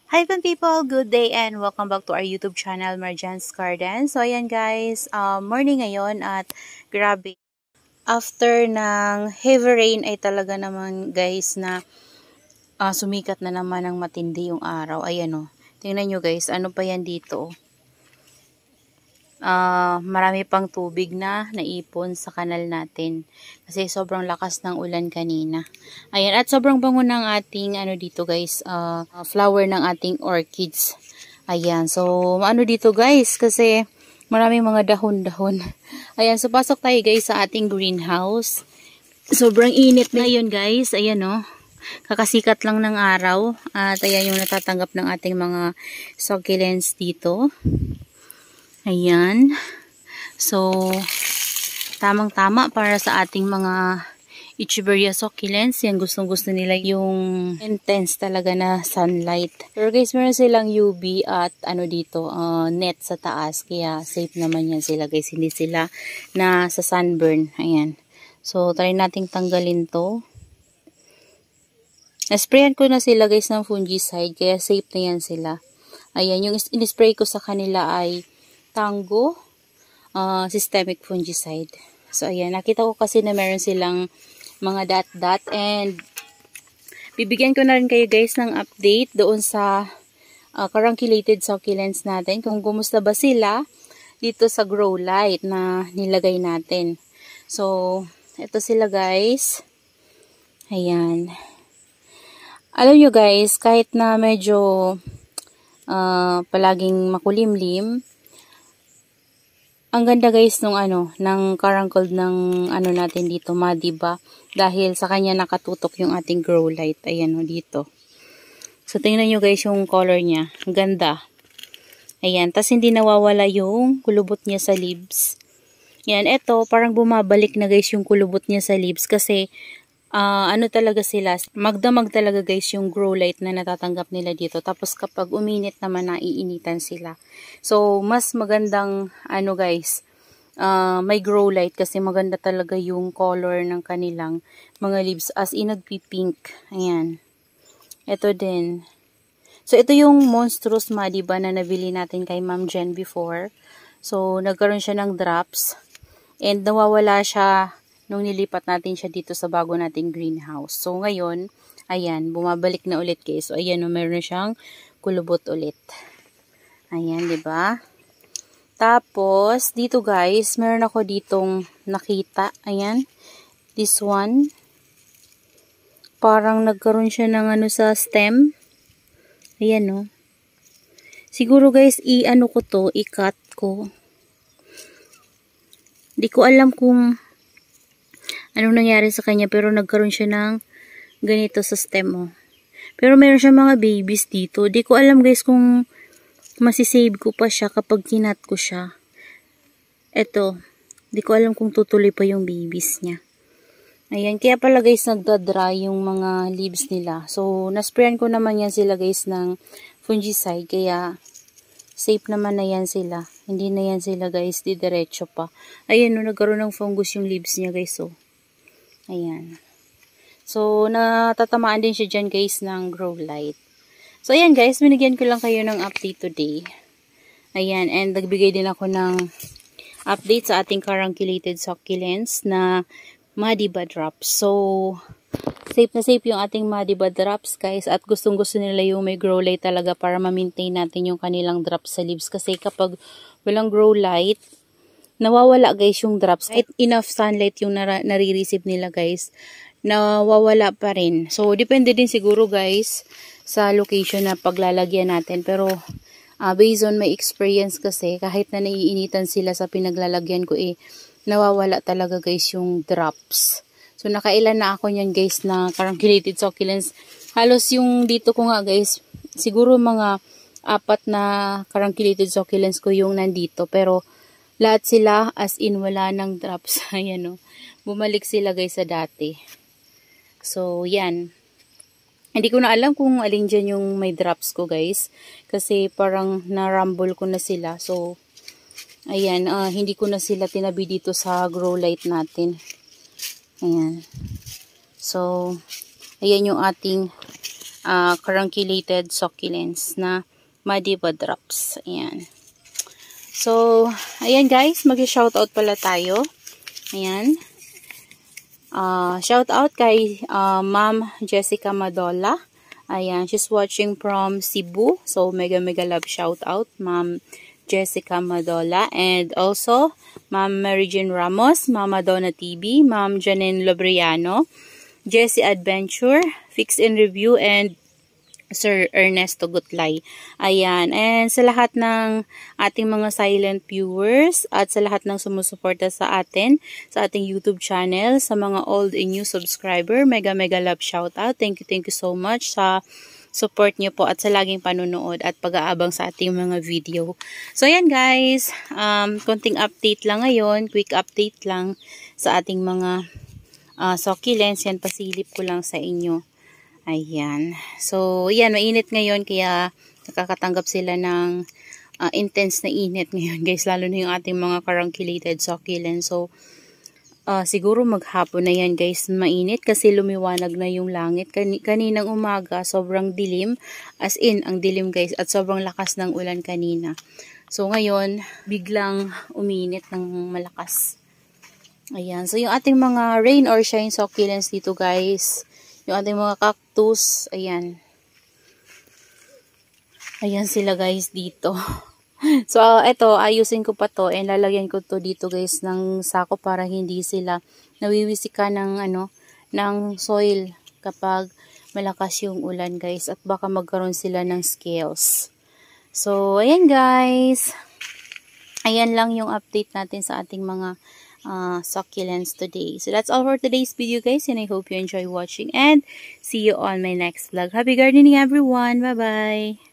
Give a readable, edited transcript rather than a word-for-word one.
Hi fun people, good day and welcome back to our YouTube channel, Marjan's Garden. So ayan guys, morning ngayon at grabe. After ng heavy rain ay talaga naman guys na sumikat na naman ng matindi yung araw. Ayan o, tingnan nyo guys, ano pa yan dito. Marami pang tubig na naipon sa kanal natin kasi sobrang lakas ng ulan kanina. Ayan, at sobrang bango ng ating ano dito guys, flower ng ating orchids. Ayan, so ano dito guys kasi maraming mga dahon-dahon. Ayan, so pasok tayo guys sa ating greenhouse. Sobrang init ngayon guys. Ayan oh, kakasikat lang ng araw at ayan yung natatanggap ng ating mga succulents dito. Ayan. So, tamang-tama para sa ating mga Echeveria succulents. Yan, gustong-gusto nila yung intense talaga na sunlight. Pero guys, meron silang UV at ano dito, net sa taas. Kaya safe naman yan sila guys. Hindi sila na sa sunburn. Ayan. So, try nating tanggalin to. Nasprayan ko na sila guys ng fungicide. Kaya safe na yan sila. Ayan, yung in-spray ko sa kanila ay Tango systemic fungicide. So ayan, nakita ko kasi na meron silang mga dot-dot and bibigyan ko na rin kayo guys ng update doon sa carunculated succulents natin kung kumusta ba sila dito sa grow light na nilagay natin. So ito sila guys. Ayan. Alam nyo guys, kahit na medyo palaging makulimlim, ang ganda guys nung ng caruncle ng natin dito, Madiba. Dahil sa kanya nakatutok yung ating grow light. Ayan o dito. So tingnan nyo guys yung color niya. Ang ganda. Ayan. Tas hindi nawawala yung kulubot niya sa leaves. Yan. Eto parang bumabalik na guys yung kulubot niya sa leaves. Kasi talaga sila. Magdamag talaga guys yung grow light na natatanggap nila dito. Tapos kapag uminit naman naiinitan sila. So mas magandang guys, may grow light kasi maganda talaga yung color ng kanilang mga leaves as in nagpi-pink. Ayan. Ito din. So ito yung monstrous Madiba na nabili natin kay Ma'am Jen before. So nagkaroon siya ng drops and nawawala siya nung nilipat natin siya dito sa bago nating greenhouse. So ngayon, ayan, bumabalik na ulit guys. So ayan, meron na siyang kulubot ulit. Ayan, 'di ba? Tapos dito guys, meron ako ditong nakita. Ayan. This one. Parang nagkaroon siya ng sa stem. Ayan no. Siguro guys, i-cut ko. Di ko alam kung anong nangyari sa kanya, pero nagkaroon siya ng ganito sa stem mo. Pero meron siya mga babies dito. Di ko alam guys kung masisave ko pa siya kapag kinat ko siya. Eto. Di ko alam kung tutuloy pa yung babies niya. Ayan. Kaya pala guys nagda-dry yung mga leaves nila. So, nasprayan ko naman yan sila guys ng fungicide. Kaya safe naman na yan sila. Hindi na yan sila guys didiretso pa. Ayan, nagkaroon ng fungus yung leaves niya guys. So, ayan. So, natatamaan din siya dyan guys ng grow light. So, ayan guys, binigyan ko lang kayo ng update today. Ayan, and nagbigay din ako ng update sa ating carunculated succulents na Madiba drops. So, safe na safe yung ating Madiba drops guys. At gustong-gusto nila yung may grow light talaga para ma-maintain natin yung kanilang drops sa leaves. Kasi kapag walang grow light, nawawala guys yung drops. Kahit enough sunlight yung nare-receive nila guys, nawawala pa rin. So, depende din siguro guys sa location na paglalagyan natin. Pero, based on my experience kasi, kahit na naiinitan sila sa pinaglalagyan ko, nawawala talaga guys yung drops. So, nakailan na ako nyan guys na carunculated succulents. Halos yung dito ko nga guys, siguro mga 4 na carunculated succulents ko yung nandito. Pero, lahat sila as in wala ng drops. Ayan o. Bumalik sila guys sa dati. So, yan. Hindi ko na alam kung alin dyan yung may drops ko guys. Kasi parang na-rumble ko na sila. So, ayan. Hindi ko na sila tinabi dito sa grow light natin. Ayan. So, ayan yung ating carunculated succulents na Madiba drops. Ayan. So, ayan guys, mag-shoutout pala tayo. Ayan. Shoutout kay Ma'am Jessica Madola. Ayan, she's watching from Cebu. So, mega love shoutout, Ma'am Jessica Madola. And also, Ma'am Mary Jane Ramos, Mama Donna TV, Ma'am Janine Lobriano, Jessie Adventure, Fix and Review, and Sir Ernesto Gutlay. Ayan. And sa lahat ng ating mga silent viewers at sa lahat ng sumusuporta sa atin, sa ating YouTube channel, sa mga old and new subscriber, mega love shoutout. Thank you so much sa support niyo po at sa laging panunood at pag-aabang sa ating mga video. So, ayan guys. Konting update lang ngayon. Quick update lang sa ating mga succulents. Yan, pasilip ko lang sa inyo. Ayan. So, yan, mainit ngayon kaya nakakatanggap sila ng intense na init ngayon guys. Lalo na yung ating mga carunculated succulents. So, siguro maghapon na yan guys mainit kasi lumiwanag na yung langit. Kaninang umaga, sobrang dilim. As in, ang dilim guys at sobrang lakas ng ulan kanina. So, ngayon, biglang uminit ng malakas. Ayan. So, yung ating mga rain or shine succulents dito guys. Yung ating mga cactus, ayan. Ayan sila guys dito. So, eto, ayusin ko pa to and lalagyan ko to dito guys ng sako para hindi sila nawiwisika ng ng soil kapag malakas yung ulan guys at baka magkaroon sila ng scales. So, ayan guys. Ayan lang yung update natin sa ating mga succulents today. So that's all for today's video guys, and I hope you enjoy watching and see you on my next vlog. Happy gardening everyone. Bye bye.